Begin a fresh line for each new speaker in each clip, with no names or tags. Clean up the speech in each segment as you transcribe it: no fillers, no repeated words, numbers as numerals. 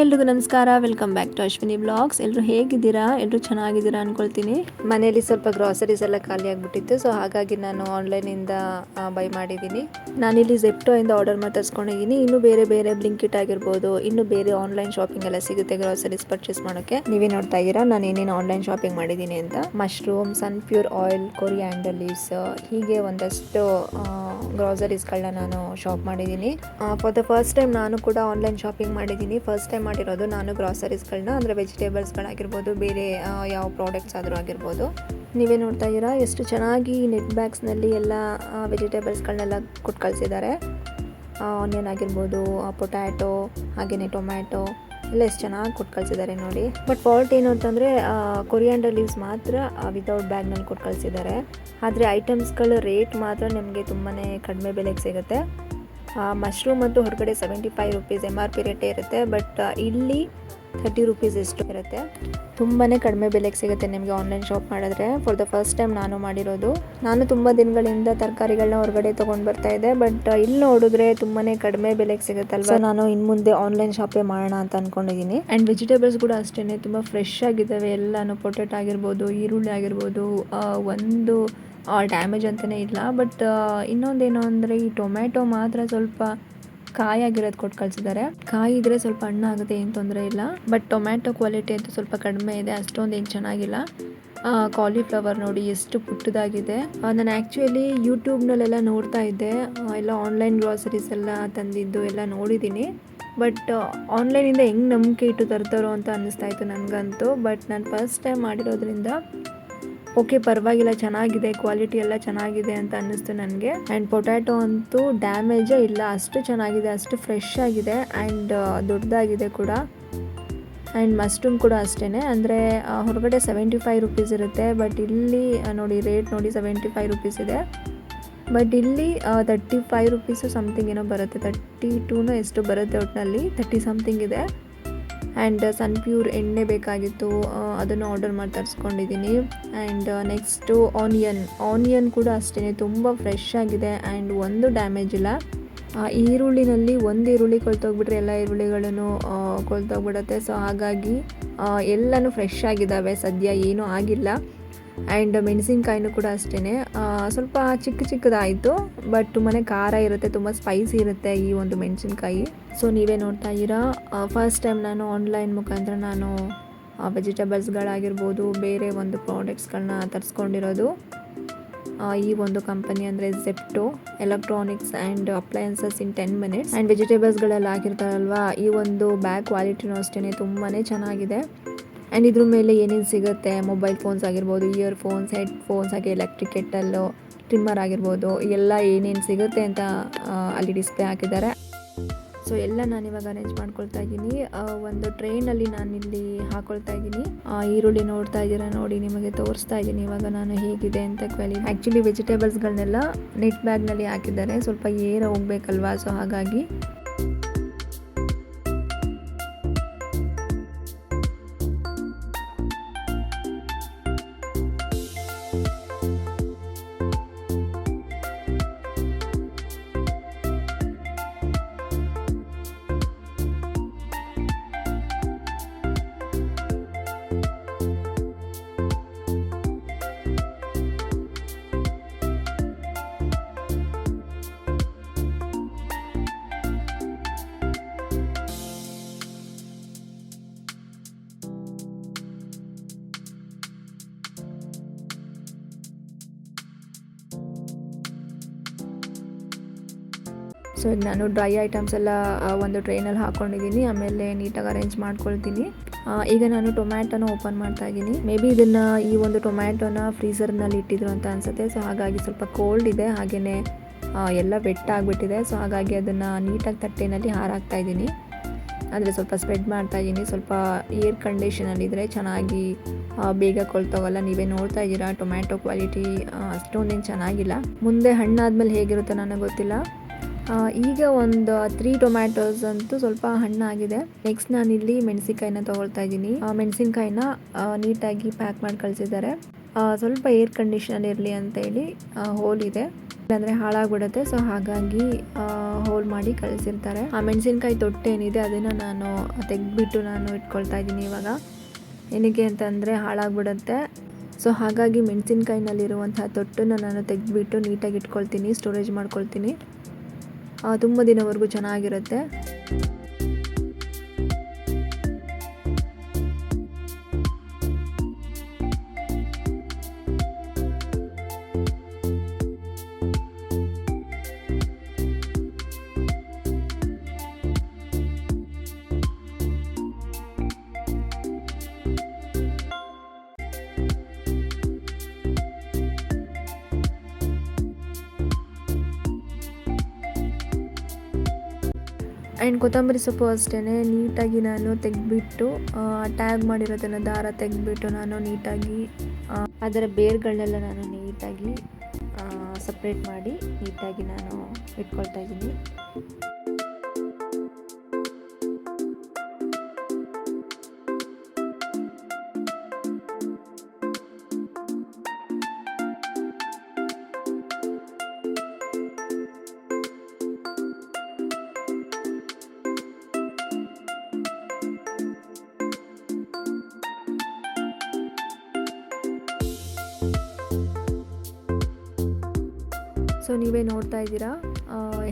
ಎಲ್ರಿಗೂ ನಮಸ್ಕಾರ, welcome back to Ashwini blogs. ಎಲ್ಲರೂ ಹೇಗಿದ್ದೀರಾ? ಎಲ್ಲರೂ ಚೆನ್ನಾಗಿದ್ದೀರಾ ಅನ್ಕೊಳ್ತೀನಿ. ಮನೆಯಲ್ಲಿ ಸ್ವಲ್ಪ ಗ್ರಾಸರೀಸ್ ಎಲ್ಲ ಖಾಲಿ ಆಗಿಬಿಟ್ಟಿತ್ತು, ಸೊ ಹಾಗಾಗಿ ನಾನು ಆನ್ಲೈನಿಂದ ಬೈ ಮಾಡಿದ್ದೀನಿ. ನಾನಿಲ್ಲಿ ಜೆಪ್ಟೋ ಇಂದ ಆರ್ಡರ್ ಮಾಡಿ ತರಿಸ್ಕೊಂಡಿದ್ದೀನಿ. ಇನ್ನು ಬೇರೆ ಬೇರೆ ಬ್ಲಿಂಕಿಟ್ ಆಗಿರ್ಬೋದು, ಇನ್ನು ಬೇರೆ ಆನ್ಲೈನ್ ಶಾಪಿಂಗ್ ಎಲ್ಲ ಸಿಗುತ್ತೆ ಗ್ರಾಸರೀಸ್ ಪರ್ಚೇಸ್ ಮಾಡೋಕ್ಕೆ. ನೀವೇ ನೋಡ್ತಾ ಇದ್ದೀರಾ ನಾನು ಏನೇನು ಆನ್ಲೈನ್ ಶಾಪಿಂಗ್ ಮಾಡಿದ್ದೀನಿ ಅಂತ. Mushroom, Sunpure oil, coriander leaves, ಹೀಗೆ ಒಂದಷ್ಟು ಗ್ರಾಸರೀಸ್ಗಳನ್ನ ನಾನು ಶಾಪ್ ಮಾಡಿದ್ದೀನಿ. ಫಾರ್ ದ ಫಸ್ಟ್ ಟೈಮ್ ನಾನು ಕೂಡ ಆನ್ಲೈನ್ ಶಾಪಿಂಗ್ ಮಾಡಿದ್ದೀನಿ. ಫಸ್ಟ್ ಟೈಮ್ ಮಾಡಿರೋದು ನಾನು ಗ್ರಾಸರೀಸ್ಗಳನ್ನ, ಅಂದರೆ ವೆಜಿಟೇಬಲ್ಸ್ಗಳಾಗಿರ್ಬೋದು, ಬೇರೆ ಯಾವ ಪ್ರಾಡಕ್ಟ್ಸ್ ಆದರೂ ಆಗಿರ್ಬೋದು. ನೀವೇ ನೋಡ್ತಾ ಇದ್ದೀರಾ ಎಷ್ಟು ಚೆನ್ನಾಗಿ ನೆಟ್ ಬ್ಯಾಗ್ಸ್ನಲ್ಲಿ ಎಲ್ಲ ವೆಜಿಟೇಬಲ್ಸ್ಗಳನ್ನೆಲ್ಲ ಕೊಟ್ಟು ಕಳಿಸಿದ್ದಾರೆ. ಆನಿಯನ್ ಆಗಿರ್ಬೋದು, ಪೊಟ್ಯಾಟೊ, ಹಾಗೆಯೇ ಟೊಮ್ಯಾಟೊ ಎಲ್ಲ ಎಷ್ಟು ಚೆನ್ನಾಗಿ ಕೊಟ್ಟು ಕಳಿಸಿದ್ದಾರೆ ನೋಡಿ. ಬಟ್ ಫಾಲ್ಟ್ ಏನು ಅಂತಂದರೆ ಕೊರಿಯಾಂಡರ್ ಲೀವ್ಸ್ ಮಾತ್ರ ವಿತೌಟ್ ಬ್ಯಾಗ್ನಲ್ಲಿ ಕೊಟ್ಟು ಕಳಿಸಿದ್ದಾರೆ. ಆದರೆ ಐಟಮ್ಸ್ಗಳ ರೇಟ್ ಮಾತ್ರ ನಿಮಗೆ ತುಂಬಾ ಕಡಿಮೆ ಬೆಲೆಗೆ ಸಿಗುತ್ತೆ. ಮಶ್ರೂಮ್ ಅಂತೂ ಹೊರಗಡೆ 75 ರುಪೀಸ್ MRP ರೇಟೇ ಇರುತ್ತೆ, ಬಟ್ ಇಲ್ಲಿ 30 ರುಪೀಸ್ ಎಷ್ಟು ಇರುತ್ತೆ. ತುಂಬಾ ಕಡಿಮೆ ಬೆಲೆಗೆ ಸಿಗುತ್ತೆ ನಿಮಗೆ ಆನ್ಲೈನ್ ಶಾಪ್ ಮಾಡಿದ್ರೆ. ಫಾರ್ ದ ಫಸ್ಟ್ ಟೈಮ್ ನಾನು ಮಾಡಿರೋದು. ನಾನು ತುಂಬ ದಿನಗಳಿಂದ ತರಕಾರಿಗಳನ್ನ ಹೊರಗಡೆ ತೊಗೊಂಡು ಬರ್ತಾ ಇದ್ದೆ, ಬಟ್ ಇಲ್ಲಿ ನೋಡಿದ್ರೆ ತುಂಬಾ ಕಡಿಮೆ ಬೆಲೆಗೆ ಸಿಗುತ್ತಲ್ವ. ಸೊ ನಾನು ಇನ್ನು ಮುಂದೆ ಆನ್ಲೈನ್ ಶಾಪೇ ಮಾಡೋಣ ಅಂತ ಅಂದ್ಕೊಂಡಿದ್ದೀನಿ. ಆ್ಯಂಡ್ ವೆಜಿಟೇಬಲ್ಸ್ ಕೂಡ ಅಷ್ಟೇ ತುಂಬ ಫ್ರೆಶ್ ಆಗಿದ್ದಾವೆ ಎಲ್ಲನೂ. ಪೊಟೆಟೊ ಆಗಿರ್ಬೋದು, ಈರುಳ್ಳಿ ಆಗಿರ್ಬೋದು, ಒಂದು ಡ್ಯಾಮೇಜ್ ಅಂತಲೇ ಇಲ್ಲ. ಬಟ್ ಇನ್ನೊಂದೇನು ಅಂದರೆ ಈ ಟೊಮ್ಯಾಟೊ ಮಾತ್ರ ಸ್ವಲ್ಪ ಕಾಯಾಗಿರೋದು ಕೊಟ್ಟು ಕಳಿಸಿದ್ದಾರೆ. ಕಾಯಿ ಇದ್ರೆ ಸ್ವಲ್ಪ ಹಣ್ಣಾಗುತ್ತೆ, ಏನು ತೊಂದರೆ ಇಲ್ಲ. ಬಟ್ ಟೊಮ್ಯಾಟೊ ಕ್ವಾಲಿಟಿ ಅಂತೂ ಸ್ವಲ್ಪ ಕಡಿಮೆ ಇದೆ, ಅಷ್ಟೊಂದು ಏನು ಚೆನ್ನಾಗಿಲ್ಲ. ಕಾಲಿಫ್ಲವರ್ ನೋಡಿ ಎಷ್ಟು ಪುಟ್ಟದಾಗಿದೆ. ನಾನು ಆ್ಯಕ್ಚುಲಿ ಯೂಟ್ಯೂಬ್ನಲ್ಲೆಲ್ಲ ನೋಡ್ತಾ ಇದ್ದೆ, ಎಲ್ಲ ಆನ್ಲೈನ್ ಗ್ರಾಸರೀಸ್ ಎಲ್ಲ ತಂದಿದ್ದು ಎಲ್ಲ ನೋಡಿದ್ದೀನಿ. ಬಟ್ ಆನ್ಲೈನಿಂದ ಹೆಂಗೆ ನಂಬಿಕೆ ಇಟ್ಟು ತರ್ತಾರೋ ಅಂತ ಅನ್ನಿಸ್ತಾ ಇತ್ತು ನನಗಂತೂ. ಬಟ್ ನಾನು ಫಸ್ಟ್ ಟೈಮ್ ಮಾಡಿರೋದ್ರಿಂದ ಓಕೆ, ಪರವಾಗಿಲ್ಲ, ಚೆನ್ನಾಗಿದೆ, ಕ್ವಾಲಿಟಿ ಎಲ್ಲ ಚೆನ್ನಾಗಿದೆ ಅಂತ ಅನ್ನಿಸ್ತು ನನಗೆ. ಆ್ಯಂಡ್ ಪೊಟ್ಯಾಟೊ ಅಂತೂ ಡ್ಯಾಮೇಜೇ ಇಲ್ಲ, ಅಷ್ಟು ಚೆನ್ನಾಗಿದೆ, ಅಷ್ಟು ಫ್ರೆಶ್ ಆಗಿದೆ ಆ್ಯಂಡ್ ದೊಡ್ಡದಾಗಿದೆ ಕೂಡ. ಆ್ಯಂಡ್ ಮಶ್ರೂಮ್ ಕೂಡ ಅಷ್ಟೇ, ಅಂದರೆ ಹೊರಗಡೆ 75 ರುಪೀಸ್ ಇರುತ್ತೆ, ಬಟ್ ಇಲ್ಲಿ ನೋಡಿ ರೇಟ್ ನೋಡಿ 75 ರುಪೀಸ್ ಇದೆ. ಬಟ್ ಇಲ್ಲಿ 35 ರುಪೀಸು ಸಮಥಿಂಗ್ ಏನೋ ಬರುತ್ತೆ, 32ನೋ ಎಷ್ಟು ಬರುತ್ತೆ, ಒಟ್ಟಿನಲ್ಲಿ 30 ಸಮಥಿಂಗ್ ಇದೆ. ಆ್ಯಂಡ್ ಸನ್ಪ್ಯೂರ್ ಎಣ್ಣೆ ಬೇಕಾಗಿತ್ತು, ಅದನ್ನು ಆರ್ಡರ್ ಮಾಡಿ ತರಿಸ್ಕೊಂಡಿದ್ದೀನಿ. ಆ್ಯಂಡ್ ನೆಕ್ಸ್ಟು ಆನಿಯನ್ ಕೂಡ ಅಷ್ಟೇ ತುಂಬ ಫ್ರೆಶ್ ಆಗಿದೆ ಆ್ಯಂಡ್ ಒಂದು ಡ್ಯಾಮೇಜ್ ಇಲ್ಲ. ಈರುಳ್ಳಿನಲ್ಲಿ ಒಂದು ಈರುಳ್ಳಿ ಕೊಳ್ತೋಗ್ಬಿಟ್ರೆ ಎಲ್ಲ ಈರುಳ್ಳಿಗಳನ್ನು ಕೊಳ್ತೋಗ್ಬಿಡುತ್ತೆ. ಸೊ ಹಾಗಾಗಿ ಎಲ್ಲನೂ ಫ್ರೆಶ್ ಆಗಿದ್ದಾವೆ, ಸದ್ಯ ಏನೂ ಆಗಿಲ್ಲ. ಆ್ಯಂಡ್ ಮೆಣಸಿನ್ಕಾಯಿನೂ ಕೂಡ ಅಷ್ಟೇ ಸ್ವಲ್ಪ ಚಿಕ್ಕದಾಯಿತು, ಬಟ್ ತುಂಬಾ ಖಾರ ಇರುತ್ತೆ, ತುಂಬ ಸ್ಪೈಸಿ ಇರುತ್ತೆ ಈ ಒಂದು ಮೆಣಸಿನ್ಕಾಯಿ. ಸೊ ನೀವೇ ನೋಡ್ತಾ ಇದ್ದೀರಾ, ಫಸ್ಟ್ ಟೈಮ್ ನಾನು ಆನ್ಲೈನ್ ಮುಖಾಂತರ ನಾನು ವೆಜಿಟೇಬಲ್ಸ್ಗಳಾಗಿರ್ಬೋದು, ಬೇರೆ ಒಂದು ಪ್ರಾಡಕ್ಟ್ಸ್ಗಳನ್ನ ತರಿಸ್ಕೊಂಡಿರೋದು. ಈ ಒಂದು ಕಂಪನಿ ಅಂದರೆ Zepto electronics and appliances in 10 minutes. And ವೆಜಿಟೇಬಲ್ಸ್ಗಳೆಲ್ಲ ಹಾಕಿರ್ತಾರಲ್ವ, ಈ ಒಂದು ಬ್ಯಾಗ್ ಕ್ವಾಲಿಟಿನೂ ಅಷ್ಟೇ ತುಂಬಾ ಚೆನ್ನಾಗಿದೆ. ಆ್ಯಂಡ್ ಇದ್ರ ಮೇಲೆ ಏನೇನು ಸಿಗುತ್ತೆ, ಮೊಬೈಲ್ ಫೋನ್ಸ್ ಆಗಿರ್ಬೋದು, ಇಯರ್ಫೋನ್ಸ್, ಹೆಡ್ಫೋನ್ಸ್, ಹಾಗೆ ಎಲೆಕ್ಟ್ರಿಕ್ ಕೆಟಲ್ಲು, ಟ್ರಿಮ್ಮರ್ ಆಗಿರ್ಬೋದು, ಎಲ್ಲ ಏನೇನು ಸಿಗುತ್ತೆ ಅಂತ ಅಲ್ಲಿ ಡಿಸ್ಪ್ಲೇ ಹಾಕಿದ್ದಾರೆ. ಸೊ ಎಲ್ಲ ನಾನಿವಾಗ ಅರೇಂಜ್ ಮಾಡ್ಕೊಳ್ತಾ ಇದ್ದೀನಿ. ಒಂದು ಟ್ರೈನಲ್ಲಿ ನಾನಿಲ್ಲಿ ಹಾಕೊಳ್ತಾ ಇದ್ದೀನಿ. ಈರುಳ್ಳಿ ನೋಡ್ತಾ ಇದ್ದೀರಾ ನೋಡಿ, ನಿಮಗೆ ತೋರಿಸ್ತಾ ಇದ್ದೀನಿ ಇವಾಗ ನಾನು ಹೇಗಿದೆ ಅಂತ ಆ್ಯಕ್ಚುಲಿ ವೆಜಿಟೇಬಲ್ಸ್ಗಳನ್ನೆಲ್ಲ ನೆಟ್ ಬ್ಯಾಗ್ನಲ್ಲಿ ಹಾಕಿದ್ದಾರೆ, ಸ್ವಲ್ಪ ಏರ ಹೋಗ್ಬೇಕಲ್ವಾ, ಸೊ ಹಾಗಾಗಿ. ಸೊ ಈಗ ನಾನು ಡ್ರೈ ಐಟಮ್ಸ್ ಎಲ್ಲ ಒಂದು ಟ್ರೈನಲ್ಲಿ ಹಾಕ್ಕೊಂಡಿದ್ದೀನಿ, ಆಮೇಲೆ ನೀಟಾಗಿ ಅರೇಂಜ್ ಮಾಡ್ಕೊಳ್ತೀನಿ. ಈಗ ನಾನು ಟೊಮ್ಯಾಟೊನ ಓಪನ್ ಮಾಡ್ತಾ ಇದ್ದೀನಿ. ಮೇ ಬಿ ಇದನ್ನು ಈ ಒಂದು ಟೊಮ್ಯಾಟೊನ ಫ್ರೀಝರ್ನಲ್ಲಿ ಇಟ್ಟಿದ್ರು ಅಂತ ಅನಿಸುತ್ತೆ. ಸೊ ಹಾಗಾಗಿ ಸ್ವಲ್ಪ ಕೋಲ್ಡ್ ಇದೆ, ಹಾಗೆಯೇ ಎಲ್ಲ ವೆಟ್ ಆಗಿಬಿಟ್ಟಿದೆ. ಸೊ ಹಾಗಾಗಿ ಅದನ್ನು ನೀಟಾಗಿ ತಟ್ಟೆನಲ್ಲಿ ಹಾರಾಕ್ತಾ ಇದ್ದೀನಿ, ಅಂದರೆ ಸ್ವಲ್ಪ ಸ್ಪ್ರೆಡ್ ಮಾಡ್ತಾ ಇದ್ದೀನಿ. ಸ್ವಲ್ಪ ಏರ್ ಕಂಡೀಷನಲ್ಲಿದ್ದರೆ ಚೆನ್ನಾಗಿ ಬೇಗ ಕೊಳ್ತೋಗಲ್ಲ. ನೀವೇ ನೋಡ್ತಾ ಇದ್ದೀರಾ ಟೊಮ್ಯಾಟೊ ಕ್ವಾಲಿಟಿ ಅಷ್ಟೊಂದೇನು ಚೆನ್ನಾಗಿಲ್ಲ. ಮುಂದೆ ಹಣ್ಣಾದ್ಮೇಲೆ ಹೇಗಿರುತ್ತೆ ನನಗೆ ಗೊತ್ತಿಲ್ಲ. ಈಗ ಒಂದು 3 ಟೊಮ್ಯಾಟೋಸ್ ಅಂತೂ ಸ್ವಲ್ಪ ಹಣ್ಣಾಗಿದೆ. ನೆಕ್ಸ್ಟ್ ನಾನಿಲ್ಲಿ ಮೆಣಸಿನ್ಕಾಯಿನ ತೊಗೊಳ್ತಾ ಇದ್ದೀನಿ. ಮೆಣಸಿನ್ಕಾಯಿನ ನೀಟಾಗಿ ಪ್ಯಾಕ್ ಮಾಡಿ ಕಳಿಸಿದ್ದಾರೆ. ಸ್ವಲ್ಪ ಏರ್ ಕಂಡೀಷನರ್ ಇರಲಿ ಅಂತೇಳಿ ಹೋಲ್ ಇದೆ, ಅಂದರೆ ಹಾಳಾಗ್ಬಿಡುತ್ತೆ. ಸೊ ಹಾಗಾಗಿ ಹೋಲ್ ಮಾಡಿ ಕಳಿಸಿರ್ತಾರೆ. ಆ ಮೆಣಸಿನ್ಕಾಯಿ ತೊಟ್ಟೆ ಏನಿದೆ ಅದನ್ನು ನಾನು ತೆಗೆದ್ಬಿಟ್ಟು ನಾನು ಇಟ್ಕೊಳ್ತಾ ಇದ್ದೀನಿ ಇವಾಗ. ಏನಕ್ಕೆ ಅಂತಂದರೆ ಹಾಳಾಗ್ಬಿಡುತ್ತೆ. ಸೊ ಹಾಗಾಗಿ ಮೆಣಸಿನ್ಕಾಯಿನಲ್ಲಿರುವಂತಹ ತೊಟ್ಟನ್ನು ನಾನು ತೆಗೆದ್ಬಿಟ್ಟು ನೀಟಾಗಿ ಇಟ್ಕೊಳ್ತೀನಿ, ಸ್ಟೋರೇಜ್ ಮಾಡ್ಕೊಳ್ತೀನಿ. ತುಂಬ ದಿನವರೆಗೂ ಚೆನ್ನಾಗಿರುತ್ತೆ. ಆ್ಯಂಡ್ ಕೊತ್ತಂಬರಿ ಸೊಪ್ಪು ಅಷ್ಟೇ ನೀಟಾಗಿ ನಾನು ತೆಗೆದ್ಬಿಟ್ಟು ಟ್ಯಾಗ್ ಮಾಡಿರೋದನ್ನು ದಾರ ತೆಗೆದ್ಬಿಟ್ಟು ನಾನು ನೀಟಾಗಿ ಅದರ ಬೇರುಗಳನ್ನೆಲ್ಲ ನಾನು ನೀಟಾಗಿ ಸಪ್ರೇಟ್ ಮಾಡಿ ನೀಟಾಗಿ ನಾನು ಇಟ್ಕೊಳ್ತಾ ಇದ್ದೀನಿ. ಸೊ ನೀವೇ ನೋಡ್ತಾ ಇದ್ದೀರಾ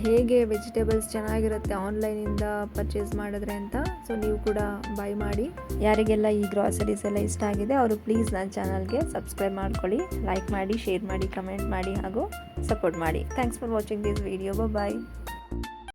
ಹೇಗೆ ವೆಜಿಟೇಬಲ್ಸ್ ಚೆನ್ನಾಗಿರುತ್ತೆ ಆನ್ಲೈನಿಂದ ಪರ್ಚೇಸ್ ಮಾಡಿದ್ರೆ ಅಂತ. ಸೊ ನೀವು ಕೂಡ ಬೈ ಮಾಡಿ. ಯಾರಿಗೆಲ್ಲ ಈ ಗ್ರಾಸರೀಸ್ ಎಲ್ಲ ಇಷ್ಟ ಆಗಿದೆ ಅವರು ಪ್ಲೀಸ್ ನನ್ನ ಚಾನಲ್ಗೆ ಸಬ್ಸ್ಕ್ರೈಬ್ ಮಾಡ್ಕೊಳ್ಳಿ, ಲೈಕ್ ಮಾಡಿ, ಶೇರ್ ಮಾಡಿ, ಕಮೆಂಟ್ ಮಾಡಿ ಹಾಗೂ ಸಪೋರ್ಟ್ ಮಾಡಿ. Thanks for watching this video. Bye.